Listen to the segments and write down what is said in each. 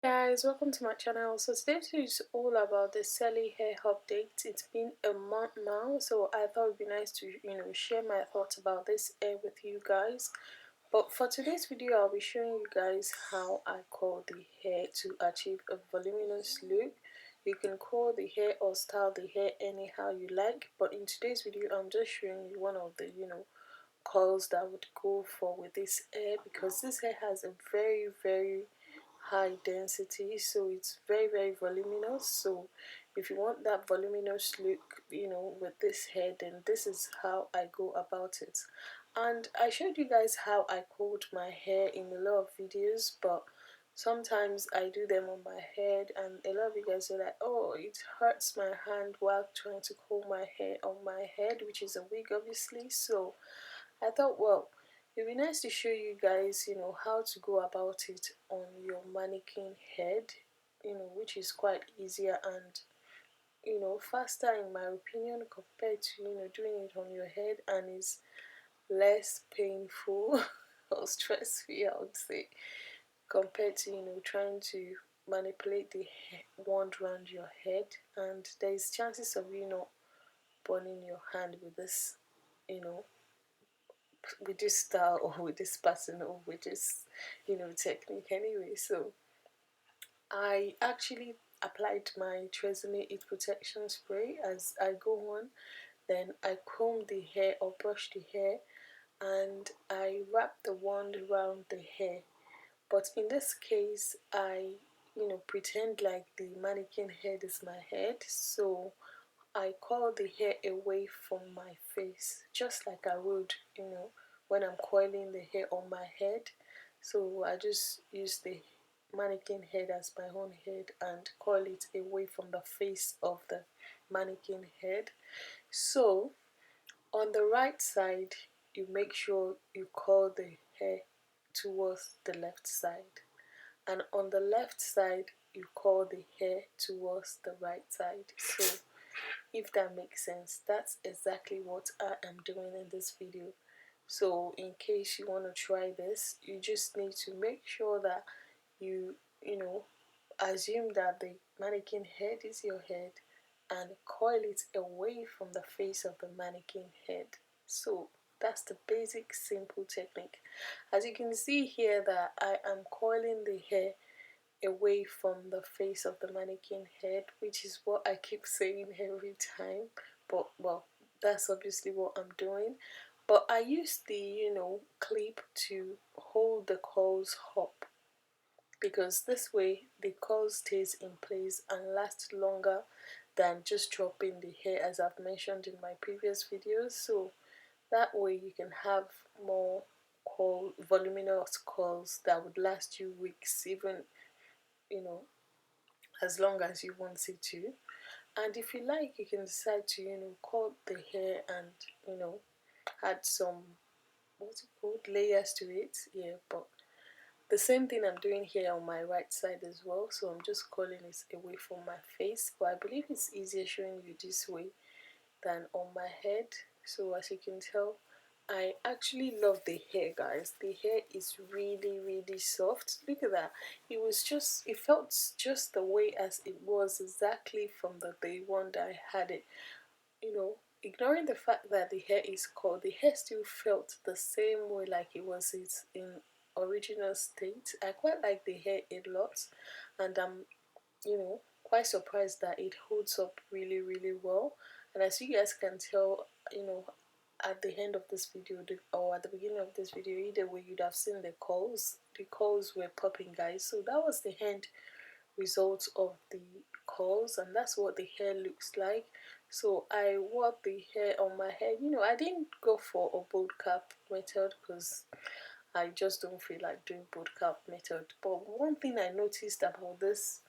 Guys, welcome to my channel. So today's video is all about the Celie hair update. It's been a month now, so I thought it'd be nice to share my thoughts about this hair with you guys. But for today's video, I'll be showing you guys how I curl the hair to achieve a voluminous look. You can curl the hair or style the hair anyhow you like, but in today's video I'm just showing you one of the curls that I would go for with this hair, because this hair has a very high density, so it's very voluminous. So if you want that voluminous look with this hair, then this is how I go about it. And I showed you guys how I curled my hair in a lot of videos, but sometimes I do them on my head and a lot of you guys are like, oh, it hurts my hand while trying to curl my hair on my head, which is a wig obviously. So I thought, well, it'd be nice to show you guys, how to go about it on your mannequin head, which is quite easier and, faster in my opinion, compared to, doing it on your head, and is less painful or stress free, I would say, compared to, trying to manipulate the wand around your head. And there's chances of you not burning your hand with this, you know, with this style or with this pattern or with this technique anyway. So I actually applied my Tresemme heat protection spray as I go on, then I comb the hair or brush the hair, and I wrap the wand around the hair. But in this case I pretend like the mannequin head is my head, so I curl the hair away from my face, just like I would, when I'm coiling the hair on my head. So I just use the mannequin head as my own head and coil it away from the face of the mannequin head. So on the right side, you make sure you curl the hair towards the left side, and on the left side, you curl the hair towards the right side. So if that makes sense, that's exactly what I am doing in this video. So in case you want to try this, you just need to make sure that you assume that the mannequin head is your head and coil it away from the face of the mannequin head. So that's the basic simple technique. As you can see here, that I am coiling the hair away from the face of the mannequin head, which is what I keep saying every time, but well, that's obviously what I'm doing. But I use the clip to hold the curls up, because this way the curl stays in place and lasts longer than just dropping the hair, as I've mentioned in my previous videos. So that way you can have more voluminous curls that would last you weeks, even you know as long as you want it to. And if you like, you can decide to cut the hair and add some, what's it called, layers to it. Yeah, but the same thing I'm doing here on my right side as well. So I'm just curling it away from my face, but I believe it's easier showing you this way than on my head. So as you can tell, I actually love the hair, guys. The hair is really soft. Look at that. It felt just the way as it was exactly from the day one that I had it. Ignoring the fact that the hair is curled, the hair still felt the same way like it was its in original state. I quite like the hair a lot, and I'm quite surprised that it holds up really well. And as you guys can tell, at the end of this video, or at the beginning of this video, either way, you'd have seen the calls were popping, guys. So that was the end result of the calls, and that's what the hair looks like. So I wore the hair on my head. I didn't go for a bold cap method because I just don't feel like doing bold cap method. But one thing I noticed about this,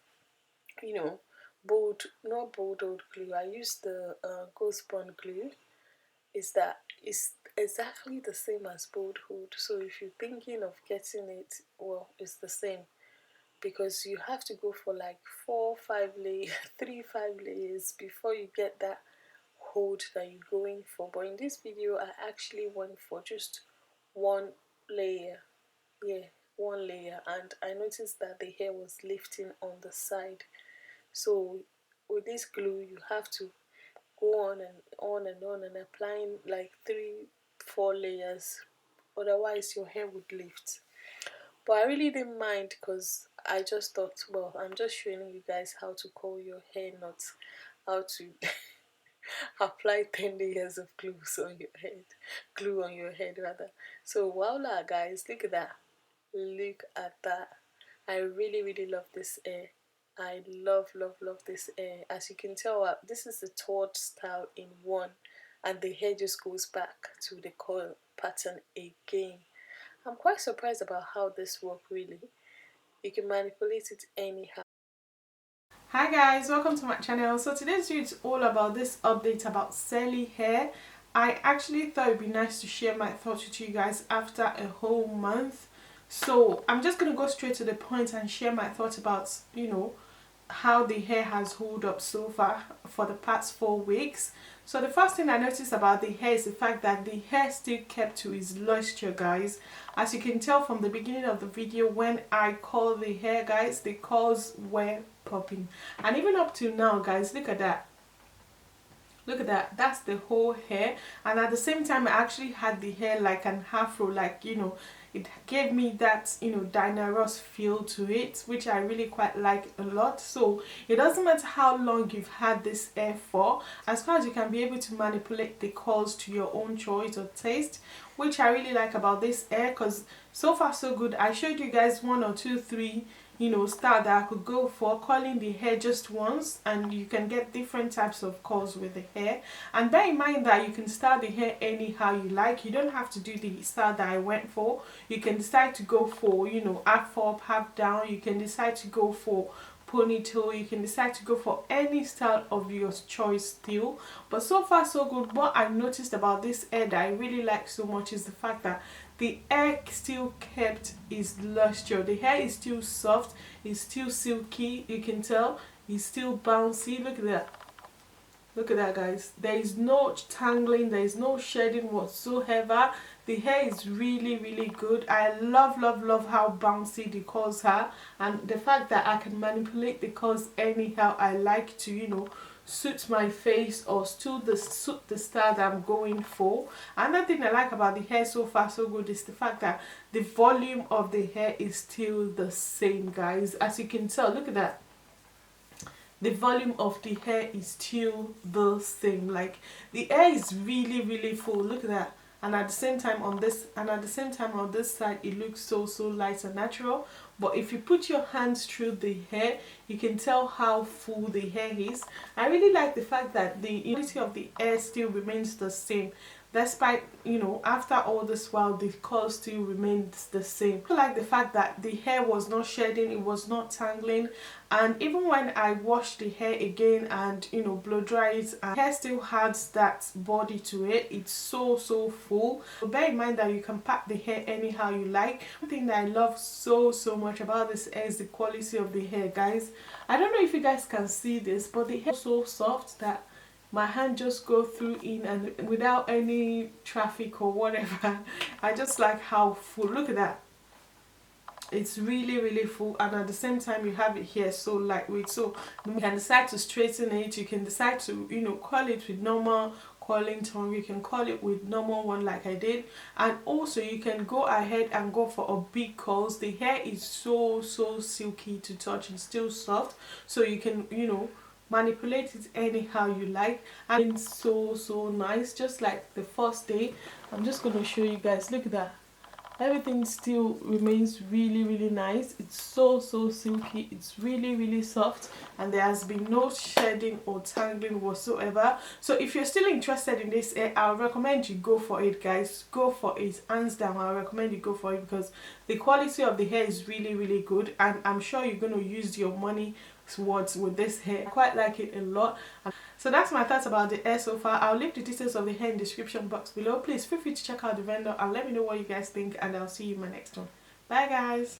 not bold old glue, I used the ghost bond glue, is that it's exactly the same as bold hood. So if you're thinking of getting it, well, it's the same, because you have to go for like 4 5 layers 3 5 layers before you get that hold that you're going for. But in this video I actually went for just one layer. Yeah, one layer, and I noticed that the hair was lifting on the side. So with this glue you have to go on and on and on and applying like 3-4 layers, otherwise your hair would lift. But I really didn't mind because I just thought, well, I'm just showing you guys how to curl your hair, not how to apply 10 layers of glue on your head rather. So voila guys, look at that, look at that. I really love this hair. I love this hair. As you can tell, this is the third style in one, and the hair just goes back to the coil pattern again. I'm quite surprised about how this works really. You can manipulate it anyhow. Hi guys, welcome to my channel. So today's video is all about this update about Celie hair. I actually thought it'd be nice to share my thoughts with you guys after a whole month. So I'm just gonna go straight to the point and share my thoughts about, how the hair has held up so far for the past 4 weeks. So the first thing I noticed about the hair is the fact that the hair still kept to its luster, guys. As you can tell from the beginning of the video, when I curl the hair, guys, the curls were popping, and even up to now, guys, look at that. Look at that, that's the whole hair. And at the same time I actually had the hair like an afro, like, it gave me that, Diana Ross feel to it, which I really quite like a lot. So it doesn't matter how long you've had this hair for, as far as you can be able to manipulate the curls to your own choice or taste, which I really like about this hair. Because so far so good. I showed you guys 1 or 2 3 style that I could go for curling the hair just once, and you can get different types of curls with the hair. And bear in mind that you can style the hair anyhow you like. You don't have to do the style that I went for. You can decide to go for, half up, half down. You can decide to go for ponytail. You can decide to go for any style of your choice still. But so far so good. What I noticed about this hair that I really like so much is the fact that the hair still kept its luster. The hair is still soft, it's still silky, you can tell, it's still bouncy. Look at that. Look at that, guys. There is no tangling, there is no shedding whatsoever. The hair is really good. I love how bouncy the curls are, and the fact that I can manipulate the curls anyhow I like to, suit my face or suit the style that I'm going for. Another thing I like about the hair so far so good is the fact that the volume of the hair is still the same, guys. As you can tell, look at that. The volume of the hair is still the same. Like, the hair is really full. Look at that. And at the same time on this side, it looks so light and natural. But if you put your hands through the hair, you can tell how full the hair is. I really like the fact that the quality of the hair still remains the same, despite, after all this while, the curl still remains the same. I like the fact that the hair was not shedding, it was not tangling. And even when I wash the hair again and, blow dry it, hair still has that body to it. It's so full. So bear in mind that you can pack the hair anyhow you like. One thing that I love so much about this hair is the quality of the hair, guys. I don't know if you guys can see this, but the hair is so soft that my hand just go through in and without any traffic or whatever. I just like how full. Look at that. It's really full, and at the same time you have it here so lightweight. So you can decide to straighten it, you can decide to curl it with normal curling tongue, you can curl it with normal one like I did, and also you can go ahead and go for a big curls. The hair is so silky to touch, it's still soft, so you can manipulate it anyhow you like, and it's so nice. Just like the first day, I'm just going to show you guys. Look at that. Everything still remains really nice. It's so silky, it's really soft, and there has been no shedding or tangling whatsoever. So if you're still interested in this hair, I'll recommend you go for it, guys. Go for it, hands down. I'll recommend you go for it because the quality of the hair is really good, and I'm sure you're going to use your money towards with this hair. I quite like it a lot. So that's my thoughts about the hair so far. I'll leave the details of the hair in the description box below. Please feel free to check out the vendor and let me know what you guys think, and I'll see you in my next one. Bye guys.